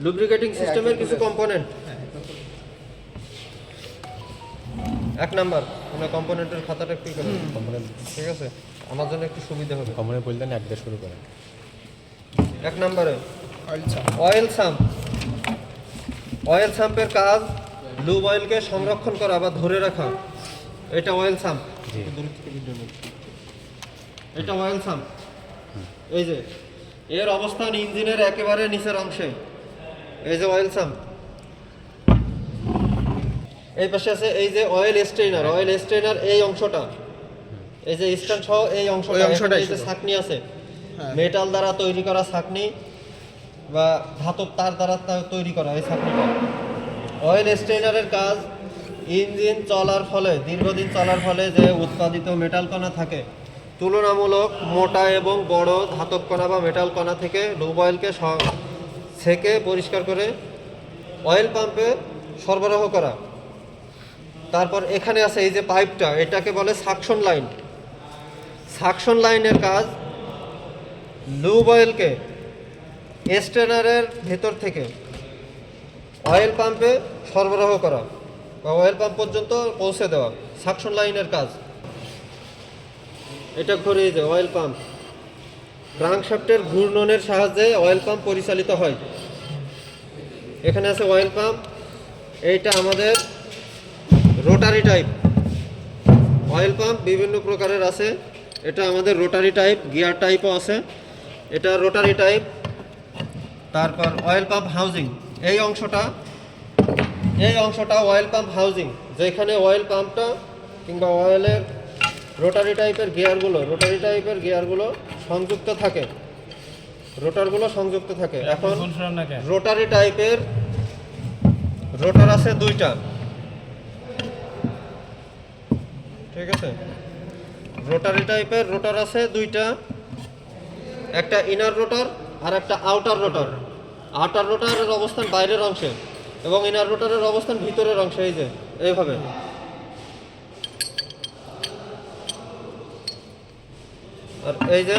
Lubricating সিস্টেমের কিছু component. এক নাম্বার মানে কম্পোনেন্টের খাতাটা একটু কম্পোনেন্ট, ঠিক আছে, আমার জন্য একটু সুবিধা হবে। কম্পোনেন্ট বললেন এক দিয়ে শুরু করেন। এক নম্বরে অয়েল সাম্প। অয়েল সাম্পের কাজ লুব অয়েলকে সংরক্ষণ করা বা ধরে রাখা। এটা অয়েল সাম্প, এটা অয়েল সাম্প। এই যে এর অবস্থান ইঞ্জিনের একেবারে নিচের অংশে। এই যে অয়েল সাম্প। এই পাশে আছে এই যে অয়েল স্ট্রেইনার। অয়েল স্ট্রেইনার এই অংশটা, এই যে স্ট্যান্ড সহ এই অংশটা, এই যে ছাঁকনি আছে, মেটাল দ্বারা তৈরি করা ছাঁকনি বা ধাতব তার দ্বারা তৈরি করা এই ছাঁকনিটা। অয়েল স্ট্রেইনারের কাজ ইঞ্জিন চলার ফলে, দীর্ঘদিন চলার ফলে যে উৎপাদিত মেটাল কণা থাকে, তুলনামূলক মোটা এবং বড় ধাতব কণা বা মেটাল কণা থেকে লুব অয়েলকে ছেঁকে পরিষ্কার করে অয়েল পাম্পে সরবরাহ করা। তারপর এখানে আছে এই যে পাইপটা, এটাকে বলে সাকশন লাইন। সাকশন লাইনের কাজ লুব অয়েলকে স্ট্রেনারের ভেতর থেকে অয়েল পাম্পে সরবরাহ করা বা অয়েল পাম্প পর্যন্ত পৌঁছে দেওয়া, সাকশন লাইনের কাজ। এটা ঘুরে যে অয়েল পাম্প, ক্রাঙ্কশ্যাফটের ঘূর্ণনের সাহায্যে অয়েল পাম্প পরিচালিত হয়। এখানে আছে অয়েল পাম্প। এইটা আমাদের রোটারি টাইপ অয়েল পাম্প, বিভিন্ন প্রকারের আছে। এটা আমাদের রোটারি টাইপ, গিয়ার টাইপও আছে। এটা রোটারি টাইপ। তারপর অয়েল পাম্প হাউজিং, এই অংশটা অয়েল পাম্প হাউজিং, যেখানে অয়েল পাম্পটা কিংবা অয়েলের রোটারি টাইপের গিয়ারগুলো সংযুক্ত থাকে, রোটারগুলো সংযুক্ত থাকে। এখন রোটারি টাইপের রোটার আছে দুইটা, ঠিক আছে। রোটারি টাইপের রোটার আছে দুইটা, একটা ইনার রোটার আর একটা আউটার রোটার। আউটার রোটারের অবস্থান বাইরের অংশে এবং ইনার রোটারের অবস্থান ভিতরের অংশে, এই যে এইভাবে। আর এই যে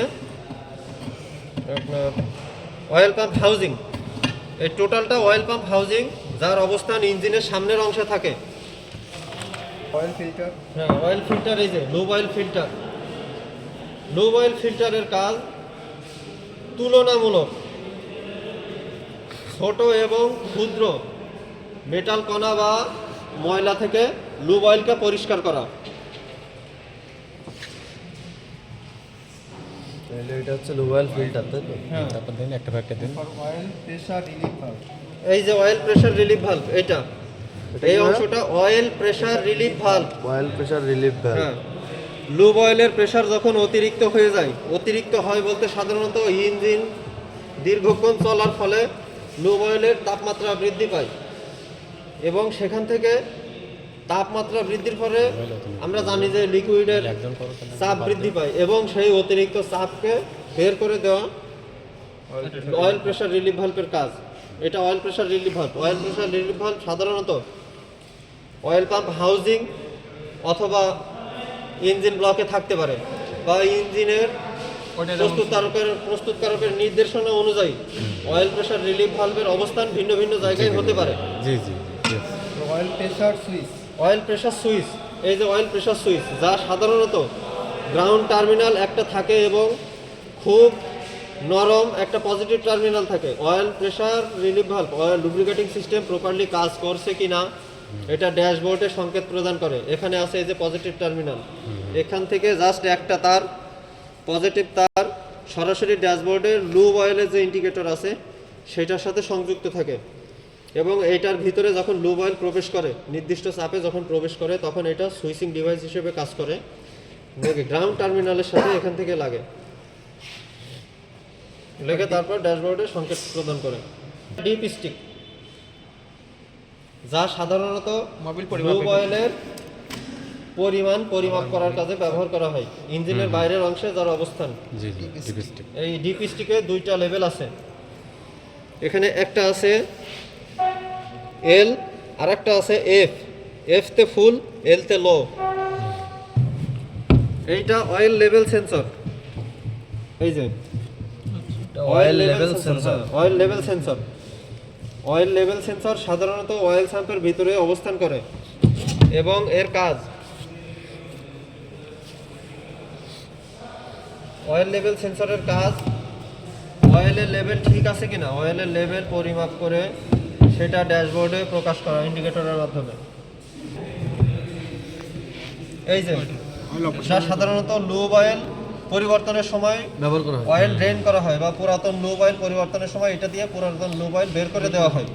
আপনার অয়েল পাম্প হাউজিং, এই টোটালটা অয়েল পাম্প হাউজিং, যার অবস্থান ইঞ্জিনের সামনের অংশে থাকে। অয়েল ফিল্টার, হ্যাঁ অয়েল ফিল্টার, এই যে lube oil filter. Lube oil ফিল্টারের কাজ তুলনামূলক ছোট এবং ক্ষুদ্র মেটাল কণা বা ময়লা থেকে লুব অয়েলকে পরিষ্কার করা। তাহলে এটা হচ্ছে লুব অয়েল ফিল্টার, তাই তো? হ্যাঁ। তারপর দিন একটা ফ্যাক্টর দিন। অয়েল প্রেসার রিলিফ ভালভ, এই যে অয়েল প্রেসার রিলিফ ভালভ, এটা এই অংশটা oil pressure relief valve. Oil pressure relief valve. হ্যাঁ, লুব অয়েলের প্রেসার যখন অতিরিক্ত হয়ে যায়, অতিরিক্ত হয় বলতে সাধারণত ইঞ্জিন দীর্ঘক্ষণ চলার ফলে লুব অয়েলের তাপমাত্রা বৃদ্ধি পায় এবং সেখান থেকে তাপমাত্রা বৃদ্ধির ফলে আমরা জানি যে লিকুইডের চাপ বৃদ্ধি পায় এবং সেই অতিরিক্ত চাপকে বের করে দেওয়া অয়েল প্রেসার রিলিফ ভালভের কাজ। এটা oil pressure relief valve. Oil pressure relief valve সাধারণত অয়েল পাম্প হাউজিং অথবা ইঞ্জিন ব্লকে থাকতে পারে বা ইঞ্জিনের প্রস্তুতকারকের নির্দেশনা অনুযায়ী অয়েল প্রেসার রিলিফ ভালভের অবস্থান ভিন্ন ভিন্ন জায়গায় হতে পারে। জি জি। Oil pressure switch, oil pressure switch, এই যে অয়েল প্রেসার সুইচ, যা সাধারণত গ্রাউন্ড টার্মিনাল একটা থাকে এবং খুব নরম একটা পজিটিভ টার্মিনাল থাকে। Oil pressure relief valve oil lubricating system properly কাজ করছে কিনা এটা ড্যাশবোর্ডে সংকেত প্রদান করে। এখানে আছে এই যে পজিটিভ টার্মিনাল, এখান থেকে জাস্ট একটা তার, পজিটিভ তার সরাসরি ড্যাশবোর্ডের লুব অয়েলের যে ইন্ডিকেটর আছে সেটার সাথে সংযুক্ত থাকে এবং এইটার ভিতরে যখন লুব অয়েল প্রবেশ করে, নির্দিষ্ট চাপে যখন প্রবেশ করে, তখন এটা সুইচিং ডিভাইস হিসেবে কাজ করে, গ্রাউন্ড টার্মিনালের সাথে এখান থেকে লাগে, লেগে তারপর ড্যাশবোর্ডে সংকেত প্রদান করে। ডিপ স্টিক, যা সাধারণত লুব অয়েলের পরিমাণ পরিমাপ করার কাজে ব্যবহার করা হয় ইঞ্জিনের বাইরের অংশে যার অবস্থান। জি জি, ডিপ স্টিক। এই ডিপ স্টিকে দুইটা লেভেল আছে। এখানে একটা আছে এল আর একটা আছে এফ। এফ তে ফুল, এল তে লো। এইটা অয়েল লেভেল সেন্সর, এই যে oil level sensor. Oil level sensor. Oil level sensor সাধারণত অয়েল সাম্পের ভিতরে অবস্থান করে এবং এর কাজ অয়েল লেভেল সেন্সরের কাজ অয়েলের লেভেল ঠিক আছে কিনা অয়েলের লেভেল পরিমাপ করে সেটা ড্যাশবোর্ডে প্রকাশ করা ইন্ডিকেটরের মাধ্যমে। এই যে যা সাধারণত লুব অয়েল পরিবর্তনের সময় ব্যবহার করা হয়। অয়েল ড্রেন করা হয় বা পুরাতন লুব অয়েল পরিবর্তনের সময় এটা দিয়ে পুরাতন লুব অয়েল বের করে দেওয়া হয়।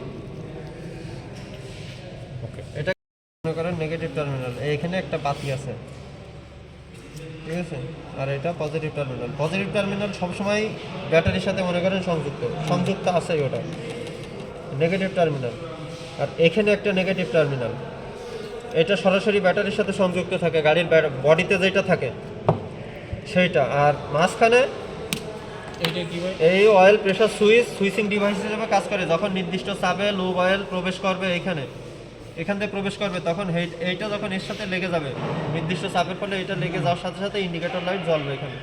ওকে। এটা মনে করেন নেগেটিভ টার্মিনাল, এইখানে একটা বাতি আছে, ঠিক আছে, আর এটা পজিটিভ টার্মিনাল। পজিটিভ টার্মিনাল সবসময় ব্যাটারির সাথে মনে করেন সংযুক্ত আছে ওটা নেগেটিভ টার্মিনাল। আর এখানে একটা নেগেটিভ টার্মিনাল, এটা সরাসরি ব্যাটারির সাথে সংযুক্ত থাকে, গাড়ির বডিতে যেটা থাকে সেইটা। আর মাঝখানে এই অয়েল প্রেসার সুইচিং ডিভাইস হিসেবে কাজ করে। যখন নির্দিষ্ট চাপে লুব অয়েল প্রবেশ করবে এখান থেকে প্রবেশ করবে, তখন এইটা যখন এর সাথে লেগে যাবে নির্দিষ্ট চাপের ফলে এটা লেগে যাওয়ার সাথে সাথে ইন্ডিকেটর লাইট জ্বলবে এখানে।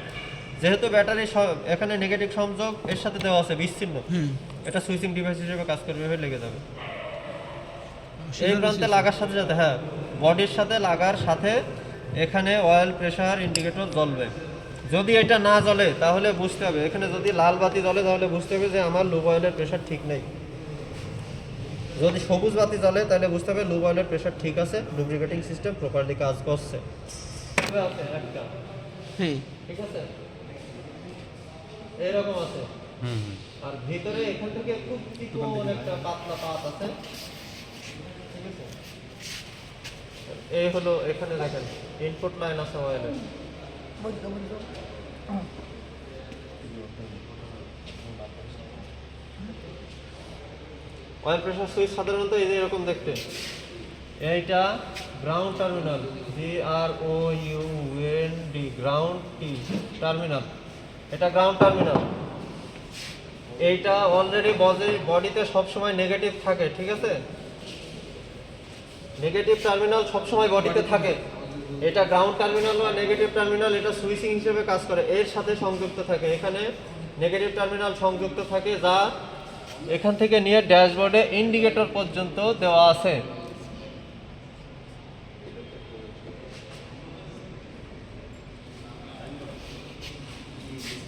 যেহেতু ব্যাটারি এখানে নেগেটিভ সংযোগ এর সাথে দেওয়া আছে বিচ্ছিন্ন, এটা সুইচিং ডিভাইস হিসেবে কাজ করবে, এভাবে লেগে যাবে। এই প্রান্তে লাগার সাথে সাথে বডির সাথে লাগার সাথে এখানে অয়েল প্রেসার ইন্ডিকেটর জ্বলবে। যদি এটা না জ্বলে তাহলে বুঝতে হবে, এখানে যদি লাল বাতি জ্বলে তাহলে বুঝতে হবে যে আমার লুব অয়েলের প্রেসার ঠিক নেই। যদি সবুজ বাতি জ্বলে তাহলে বুঝতে হবে লুব অয়েলের প্রেসার ঠিক আছে, লুব্রিকেটিং সিস্টেম প্রপারলি কাজ করছে। ঠিক আছে, এরকম আছে। আর ভিতরে এখান থেকে খুব চিকন একটা পাতলা পাত আছে, ঠিক আছে। এই হলো এখানে দেখেন ইনপুট লাইন আছে অয়েলের। অয়েল প্রেসার সুইচ সাধারণত এই যে এরকম দেখতে। এইটা ground terminal, GROUND ground terminal, এটা গ্রাউন্ড টার্মিনাল। এইটা অলরেডি বডিতে সবসময় নেগেটিভ থাকে, ঠিক আছে। নেগেটিভ টার্মিনাল সবসময় বডিতে থাকে। এটা গ্রাউন্ড টার্মিনাল বা নেগেটিভ টার্মিনাল, এটা সুইচিং হিসেবে কাজ করে, এর সাথে সংযুক্ত থাকে। এখানে নেগেটিভ টার্মিনাল সংযুক্ত থাকে, যা এখান থেকে নিয়ে ড্যাশবোর্ডে ইন্ডিকেটর পর্যন্ত দেওয়া আছে।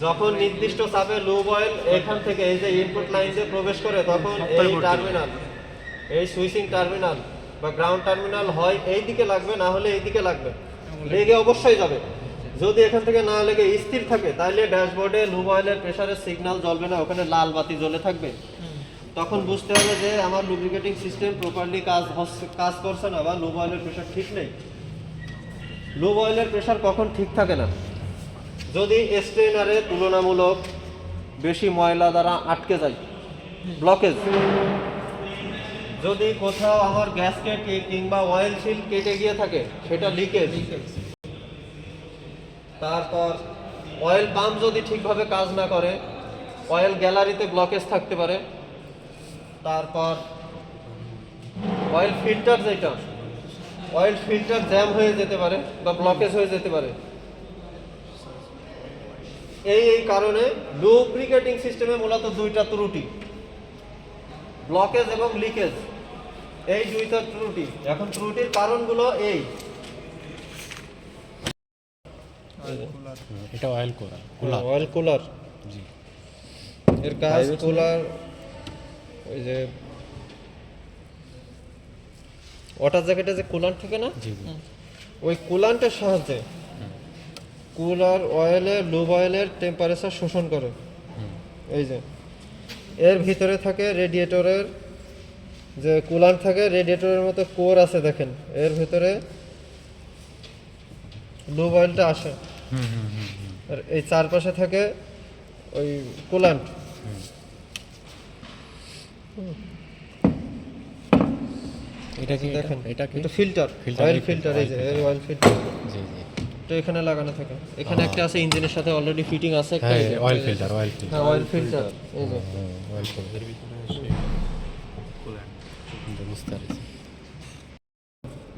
যখন নির্দিষ্ট চাপে লুব অয়েল এখান থেকে এই যে ইনপুট লাইন দিয়ে প্রবেশ করে, তখন এই টার্মিনাল, এই সুইচিং টার্মিনাল বা গ্রাউন্ড টার্মিনাল হয় এই দিকে লাগবে, না হলে এই দিকে লাগবে। লেগে অবশ্যই যাবে। যদি এখান থেকে না লেগে স্থির থাকে তাহলে ড্যাশবোর্ডে লুব অয়েলের প্রেসারের সিগন্যাল জ্বলবে না, ওখানে লাল বাতি জ্বলে থাকবে। তখন বুঝতে হবে যে আমার লুব্রিকেটিং সিস্টেম প্রপারলি কাজ করছে না, বা লুব অয়েলের প্রেসার ঠিক নেই। লুব অয়েলের প্রেসার কখন ঠিক থাকে না? যদি স্ট্রেনারে তুলনামূলক বেশি ময়লা দ্বারা আটকে যায়, ব্লকেজ। যদি কোথাও আমার গ্যাসকেট কিংবা অয়েল সিল কেটে গিয়ে থাকে, সেটা লিকেজ। তারপর অয়েল পাম্প যদি ঠিকভাবে কাজ না করে, অয়েল গ্যালারিতে ব্লকেজ থাকতে পারে। তারপর অয়েল ফিল্টার, যেটা অয়েল ফিল্টার জ্যাম হয়ে যেতে পারে বা ব্লকেজ হয়ে যেতে পারে। এই কারণে লুব্রিকেটিং সিস্টেমে মূলত দুইটা ত্রুটি, ব্লকেজ এবং লিকেজ, এই দুইটা ত্রুটি। এখন ত্রুটির কারণগুলো এই, এটা অয়েল কুলার। অয়েল কুলার, জি। এর কাজ কুলার, ওই যে ওয়াটার জ্যাকেটে যে কুলান্ট থাকে না, জি, ওই কুলান্টের সাহায্যে কুলার অয়েলের লুব অয়েলের টেম্পারেচার শোষণ করে। এই যে এর ভিতরে থাকে রেডিয়েটরের যে কুলান্ট থাকে, রেডিয়েটরের মতো কোর আছে দেখেন, এর ভিতরে লুব অয়েলটা আসে। আর এই চারপাশে থাকে ওই কুলান্ট। এটা কি দেখেন, এটা কি এটা ফিল্টার, অয়েল ফিল্টার। এই যে অয়েল ফিল্টার, জি জি, তো এখানে লাগানো থাকে। এখানে একটা আছে ইঞ্জিনের সাথে অলরেডি ফিটিং আছে একটা। হ্যাঁ, এই যে অয়েল ফিল্টার, অয়েল ফিল্টার। হ্যাঁ, অয়েল ফিল্টার। এই যে অয়েল ফিল্টার বুঝতে পারছি।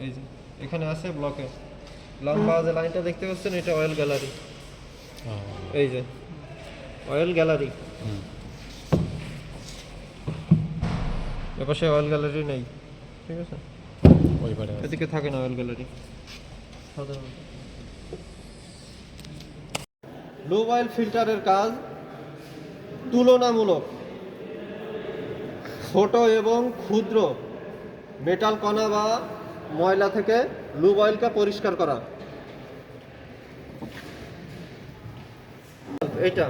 এই যে এখানে আছে ব্লকে লম্বা যে লাইনটা দেখতে পাচ্ছেন, এটা অয়েল গ্যালারি। এই যে অয়েল গ্যালারি। এপাশে অয়েল গ্যালারি নেই, ঠিক আছে? ওই পারে আছে। এদিকে থাকে না অয়েল গ্যালারি। লুব অয়েল ফিল্টারের কাজ তুলনামূলক ছোট এবং ক্ষুদ্র মেটাল কণা বা ময়লা থেকে লুব অয়েলকে পরিষ্কার করা। এইটা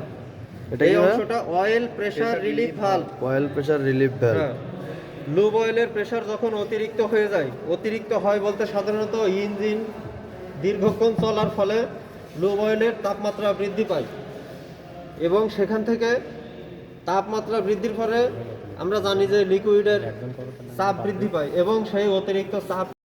এটা এই কি ভাইয়া? অংশটা oil pressure relief valve. Oil pressure relief valve. হ্যাঁ, লুব অয়েলের প্রেসার যখন অতিরিক্ত হয়ে যায়, অতিরিক্ত হয় বলতে সাধারণত ইঞ্জিন দীর্ঘক্ষণ চলার ফলে লুব অয়েলের তাপমাত্রা বৃদ্ধি পায় এবং সেখান থেকে তাপমাত্রা বৃদ্ধির ফলে আমরা জানি যে লিকুইডের চাপ বৃদ্ধি পায় এবং সেই অতিরিক্ত চাপ